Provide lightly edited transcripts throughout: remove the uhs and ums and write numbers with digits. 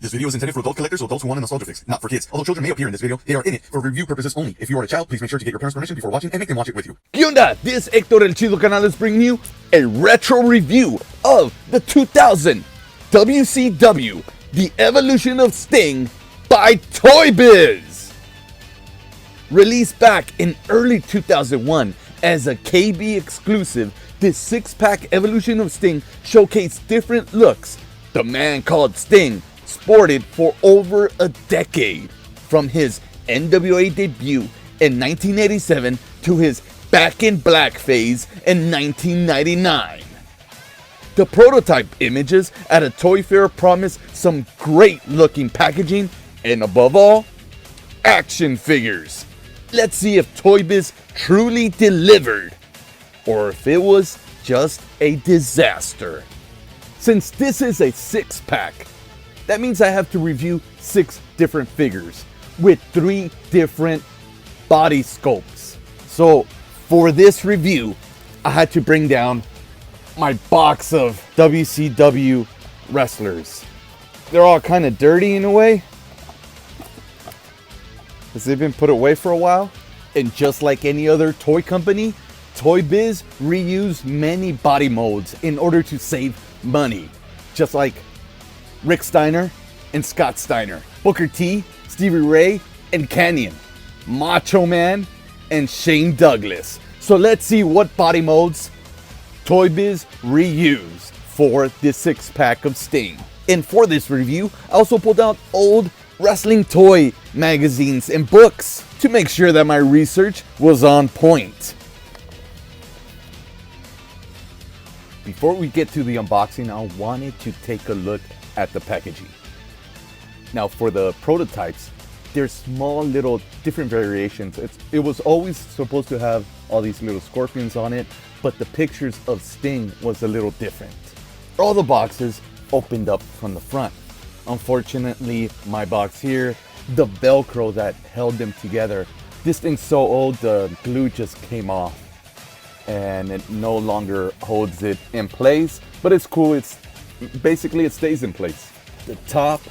This video is intended for adult collectors or adults who want a nostalgia fix, not for kids. Although children may appear in this video, they are in it for review purposes only. If you are a child, please make sure to get your parents' permission before watching and make them watch it with you. ¿Qué onda? This is Héctor El Chido Canal is bringing you a retro review of the 2000 WCW, The Evolution of Sting by ToyBiz. Released back in early 2001 as a KB exclusive, this 6-pack Evolution of Sting showcased different looks the man called Sting sported for over a decade, from his NWA debut in 1987 to his Back in Black phase in 1999. The prototype images at a toy fair promise some great looking packaging and, above all, action figures. Let's see if ToyBiz truly delivered or if it was just a disaster. Since this is a 6-pack, that means I have to review 6 different figures with 3 different body sculpts. So for this review, I had to bring down my box of WCW wrestlers. They're all kind of dirty in a way, because they've been put away for a while. And just like any other toy company, ToyBiz reused many body molds in order to save money. Just like Rick Steiner and Scott Steiner, Booker T, Stevie Ray, and Canyon, Macho Man, and Shane Douglas. So let's see what body molds ToyBiz reused for this 6-pack of Sting. And for this review, I also pulled out old wrestling toy magazines and books to make sure that my research was on point. Before we get to the unboxing, I wanted to take a look at the packaging. Now for the prototypes, there's small little different variations. It was always supposed to have all these little scorpions on it, but the pictures of Sting was a little different. All the boxes opened up from the front. Unfortunately, my box here, the Velcro that held them together, this thing's so old, the glue just came off and it no longer holds it in place, but it's cool. Basically, it stays in place. The top,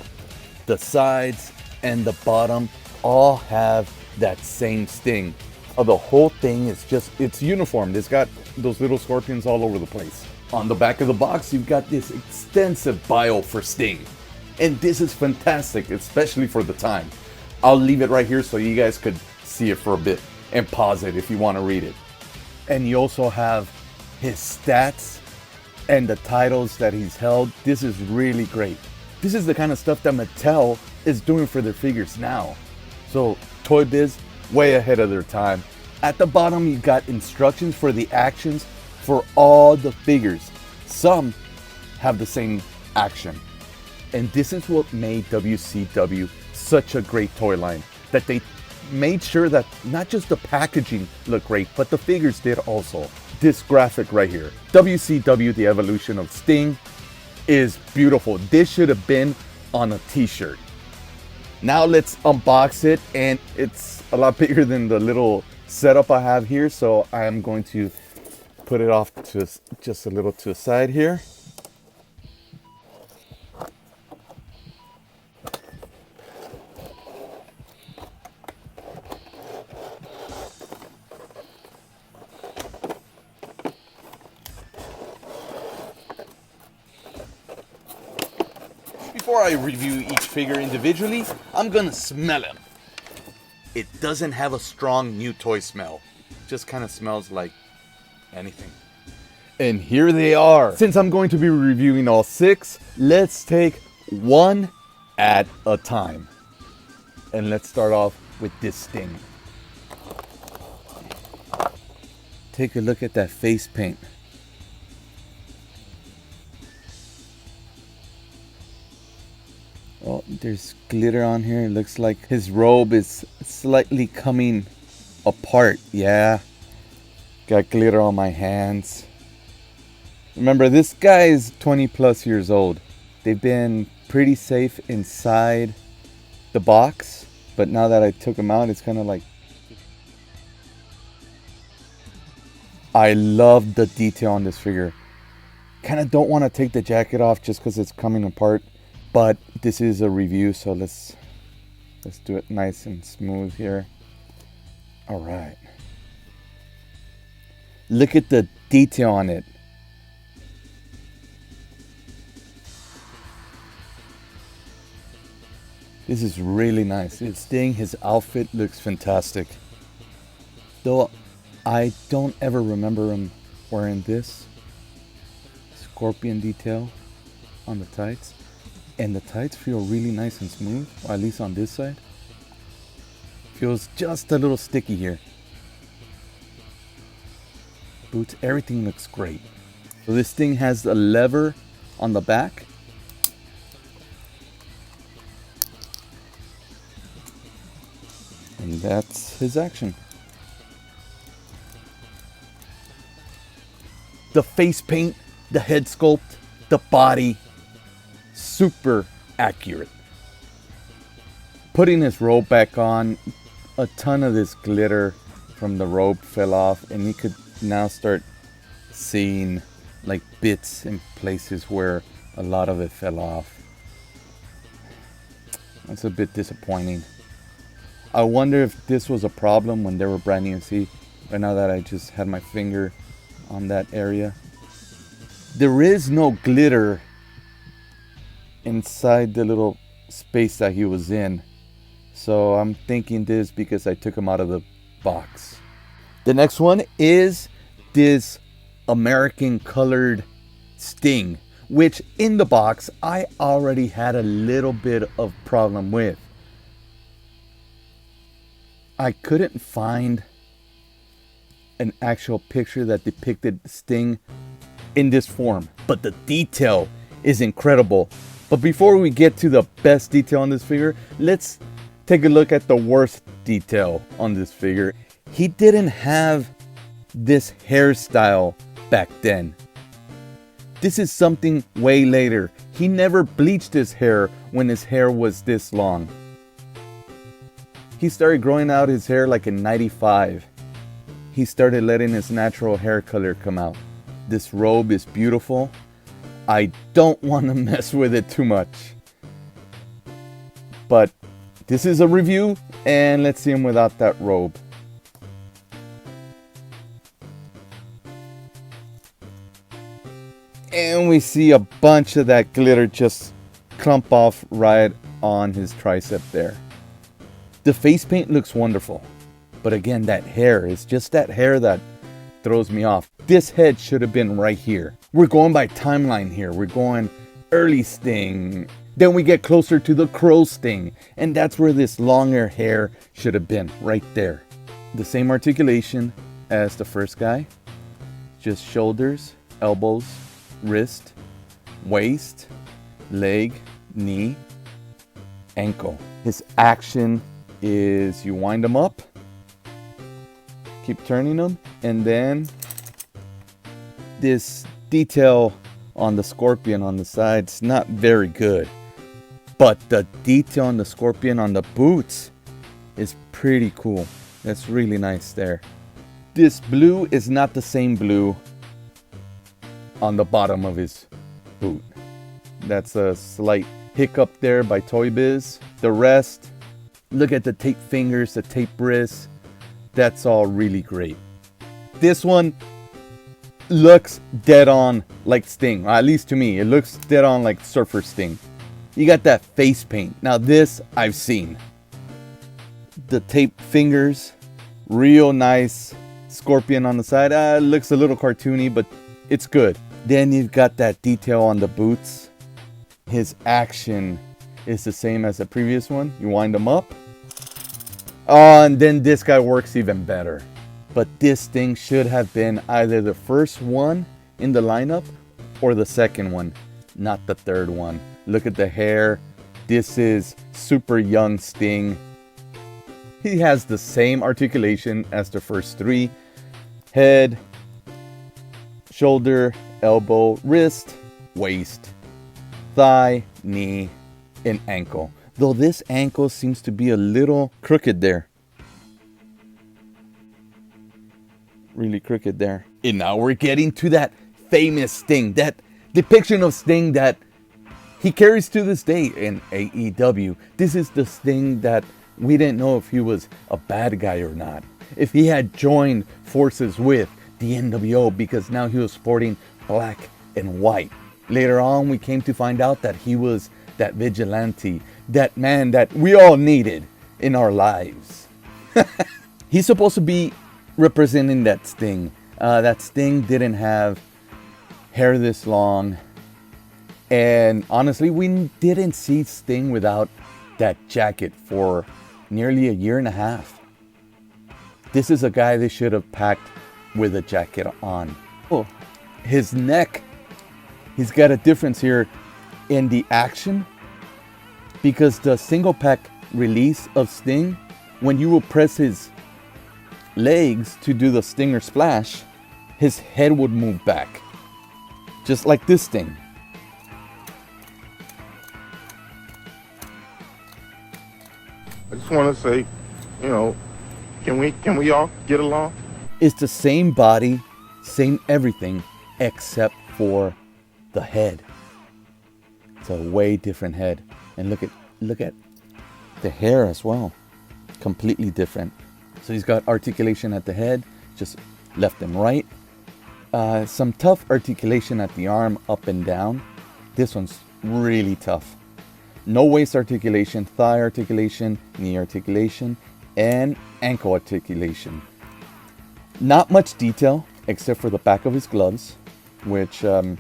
the sides, and the bottom all have that same Sting. The whole thing is it's uniformed. It's got those little scorpions all over the place. On the back of the box, you've got this extensive bio for Sting. And this is fantastic, especially for the time. I'll leave it right here so you guys could see it for a bit and pause it if you want to read it. And you also have his stats and the titles that he's held. This is really great. This is the kind of stuff that Mattel is doing for their figures now. So ToyBiz, way ahead of their time. At the bottom, you got instructions for the actions for all the figures. Some have the same action. And this is what made WCW such a great toy line, that they made sure that not just the packaging looked great, but the figures did also. This graphic right here, WCW, The Evolution of Sting, is beautiful. This should have been on a t-shirt. Now let's unbox it, and it's a lot bigger than the little setup I have here, so I am going to put it off to just a little to the side here. Before I review each figure individually, I'm gonna smell him. It doesn't have a strong new toy smell. It just kind of smells like anything. And here they are. Since I'm going to be reviewing all 6, let's take one at a time. And let's start off with this Sting. Take a look at that face paint. Oh, there's glitter on here. It looks like his robe is slightly coming apart. Yeah. Got glitter on my hands. Remember, this guy is 20 plus years old. They've been pretty safe inside the box, but now that I took him out, it's kind of like... I love the detail on this figure. Kind of don't want to take the jacket off just because it's coming apart. But this is a review, so let's do it nice and smooth here. All right. Look at the detail on it. This is really nice. Sting, his outfit looks fantastic. Though I don't ever remember him wearing this scorpion detail on the tights. And the tights feel really nice and smooth, or at least on this side. Feels just a little sticky here. Boots, everything looks great. So this thing has a lever on the back. And that's his action. The face paint, the head sculpt, the body, super accurate. Putting his robe back on, a ton of this glitter from the robe fell off, and you could now start seeing like bits in places where a lot of it fell off. That's a bit disappointing. I wonder if this was a problem when they were brand new. See, right now that I just had my finger on that area. There is no glitter inside the little space that he was in. So I'm thinking this because I took him out of the box. The next one is this American colored Sting, which in the box I already had a little bit of problem with. I couldn't find an actual picture that depicted Sting in this form, but the detail is incredible. But before we get to the best detail on this figure, let's take a look at the worst detail on this figure. He didn't have this hairstyle back then. This is something way later. He never bleached his hair when his hair was this long. He started growing out his hair like in '95. He started letting his natural hair color come out. This robe is beautiful. I don't want to mess with it too much. But this is a review, and let's see him without that robe. And we see a bunch of that glitter just clump off right on his tricep there. The face paint looks wonderful. But again, that hair is just that hair that throws me off. This head should have been right here. We're going by timeline here. We're going early Sting. Then we get closer to the Crow Sting. And that's where this longer hair should have been, right there. The same articulation as the first guy. Just shoulders, elbows, wrist, waist, leg, knee, ankle. His action is you wind him up, keep turning them, and then this detail on the scorpion on the side's not very good, but the detail on the scorpion on the boots is pretty cool. That's really nice there. This blue is not the same blue on the bottom of his boot. That's a slight hiccup there by ToyBiz. The rest, look at the tape fingers, the tape wrists. That's all really great. This one looks dead on like Sting, or at least to me. It looks dead on like Surfer Sting. You got that face paint. Now this I've seen. The tape fingers, real nice scorpion on the side. Looks a little cartoony, but it's good. Then you've got that detail on the boots. His action is the same as the previous one. You wind him up. Oh, and then this guy works even better. But this thing should have been either the first one in the lineup or the second one, not the third one. Look at the hair. This is super young Sting. He has the same articulation as the first three. Head, shoulder, elbow, wrist, waist, thigh, knee, and ankle. Though this ankle seems to be a little crooked there. Really crooked there. And now we're getting to that famous Sting, that depiction of Sting that He carries to this day in AEW. This is the Sting that we didn't know if he was a bad guy or not. If he had joined forces with the NWO, because now he was sporting black and white. Later on, we came to find out that he was that vigilante, that man that we all needed in our lives. He's supposed to be representing that Sting. That Sting didn't have hair this long. And honestly, we didn't see Sting without that jacket for nearly a year and a half. This is a guy they should have packed with a jacket on. Oh, his neck, he's got a difference here in the action, because the single pack release of Sting, when you will press his legs to do the Stinger splash, his head would move back, just like this Sting. I just want to say, you know, can we all get along? It's the same body, same everything, except for the head. It's a way different head. And look at the hair as well. Completely different. So he's got articulation at the head, just left and right. Some tough articulation at the arm, up and down. This one's really tough. No waist articulation, thigh articulation, knee articulation, and ankle articulation. Not much detail except for the back of his gloves, which I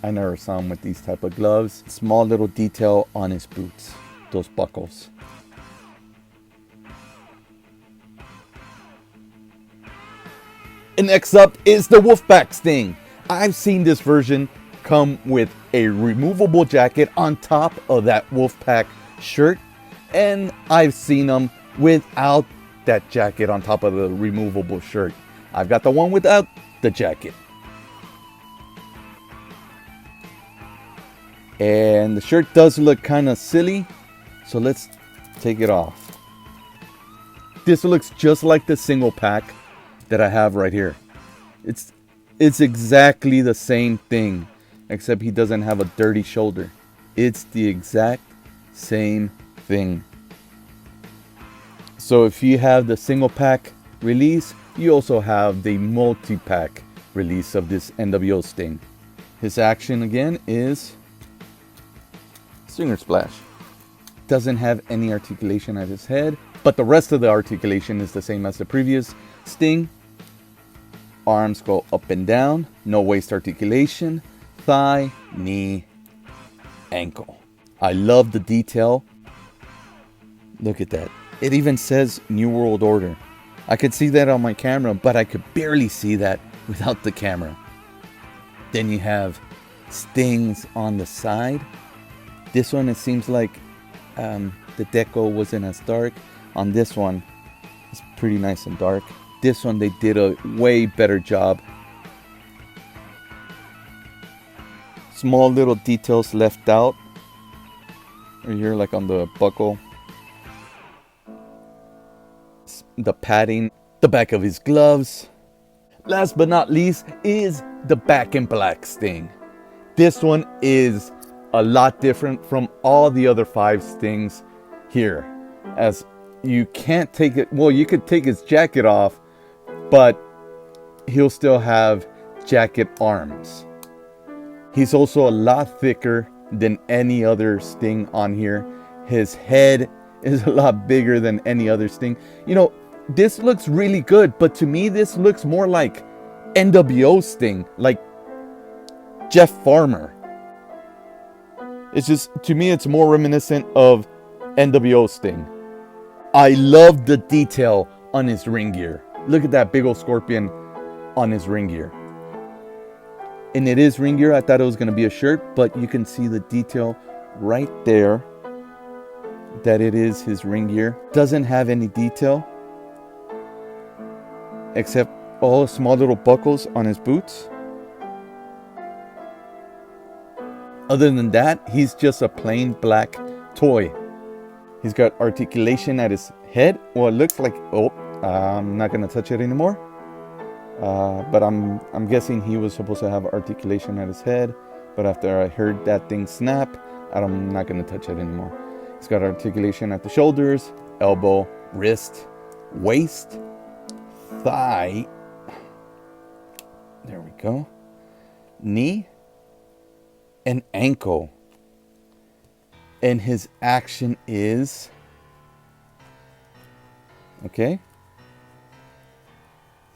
never saw him with these type of gloves. Small little detail on his boots, those buckles. And next up is the Wolfpack Sting. I've seen this version come with a removable jacket on top of that Wolfpack shirt, and I've seen them without that jacket on top of the removable shirt. I've got the one without the jacket. And the shirt does look kind of silly, so let's take it off. This looks just like the single pack that I have right here. It's exactly the same thing, except he doesn't have a dirty shoulder. It's the exact same thing. So if you have the single pack release, you also have the multi-pack release of this NWO Sting. His action again is Stinger Splash. Doesn't have any articulation at his head, but the rest of the articulation is the same as the previous Sting. Arms go up and down, no waist articulation, thigh, knee, ankle. I love the detail. Look at that. It even says New World Order. I could see that on my camera, but I could barely see that without the camera. Then you have Stings on the side. This one, it seems like the deco wasn't as dark. On this one, it's pretty nice and dark. This one, they did a way better job. Small little details left out. Right here, like on the buckle. The padding, the back of his gloves. Last but not least is the Back in Black Sting. This one is a lot different from all the other 5 Stings here, as you can't take it, well, you could take his jacket off, but he'll still have jacket arms. He's also a lot thicker than any other Sting on here. His head is a lot bigger than any other Sting. You know, this looks really good, but to me this looks more like NWO Sting, like Jeff Farmer. It's just, to me, it's more reminiscent of NWO Sting. I love the detail on his ring gear. Look at that big old scorpion on his ring gear. And it is ring gear. I thought it was going to be a shirt, but you can see the detail right there that it is his ring gear. Doesn't have any detail except all small little buckles on his boots. Other than that, he's just a plain black toy. He's got articulation at his head. Well, it looks like, oh, I'm not gonna touch it anymore. But I'm guessing he was supposed to have articulation at his head. But after I heard that thing snap, I'm not going to touch it anymore. It's got articulation at the shoulders, elbow, wrist, waist, thigh. There we go. Knee and ankle. And his action is, okay.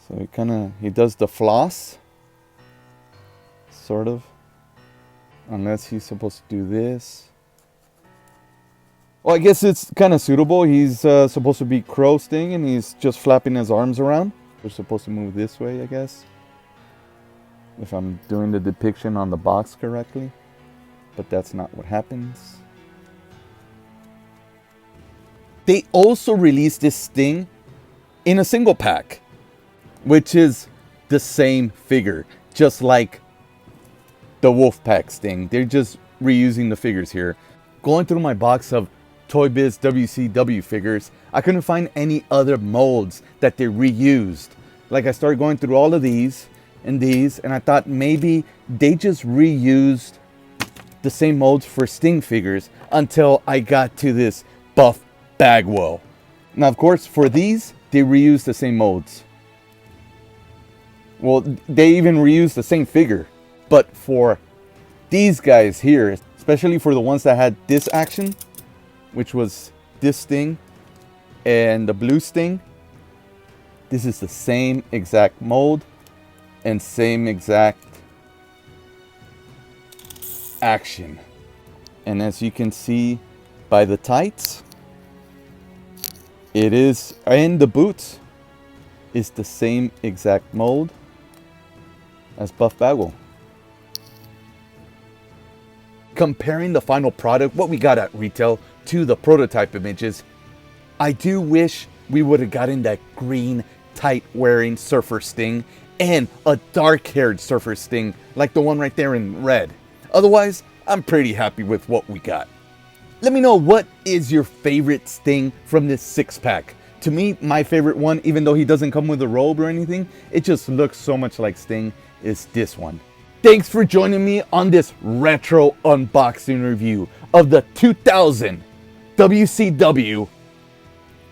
So he does the floss, sort of. Unless he's supposed to do this. Well, I guess it's kind of suitable. He's supposed to be crow sting and he's just flapping his arms around. They're supposed to move this way, I guess. If I'm doing the depiction on the box correctly. But that's not what happens. They also released this Sting in a single pack, which is the same figure, just like the Wolfpack Sting. They're just reusing the figures here. Going through my box of ToyBiz WCW figures, I couldn't find any other molds that they reused. Like I started going through all of these, and I thought maybe they just reused the same molds for Sting figures until I got to this Buff Bagwell. Now, of course, for these, they reused the same molds. Well, they even reused the same figure. But for these guys here, especially for the ones that had this action, which was this Sting and the blue Sting, this is the same exact mold and same exact action. And as you can see by the tights, it is, and the boots, is the same exact mold as Buff Bagwell. Comparing the final product, what we got at retail, to the prototype images, I do wish we would have gotten that green, tight-wearing Surfer Sting and a dark-haired Surfer Sting like the one right there in red. Otherwise, I'm pretty happy with what we got. Let me know, what is your favorite Sting from this 6-pack? To me, my favorite one, even though he doesn't come with a robe or anything, it just looks so much like Sting, is this one. Thanks for joining me on this retro unboxing review of the 2000 WCW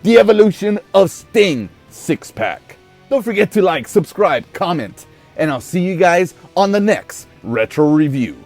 The Evolution of Sting 6-pack. Don't forget to like, subscribe, comment, and I'll see you guys on the next retro review.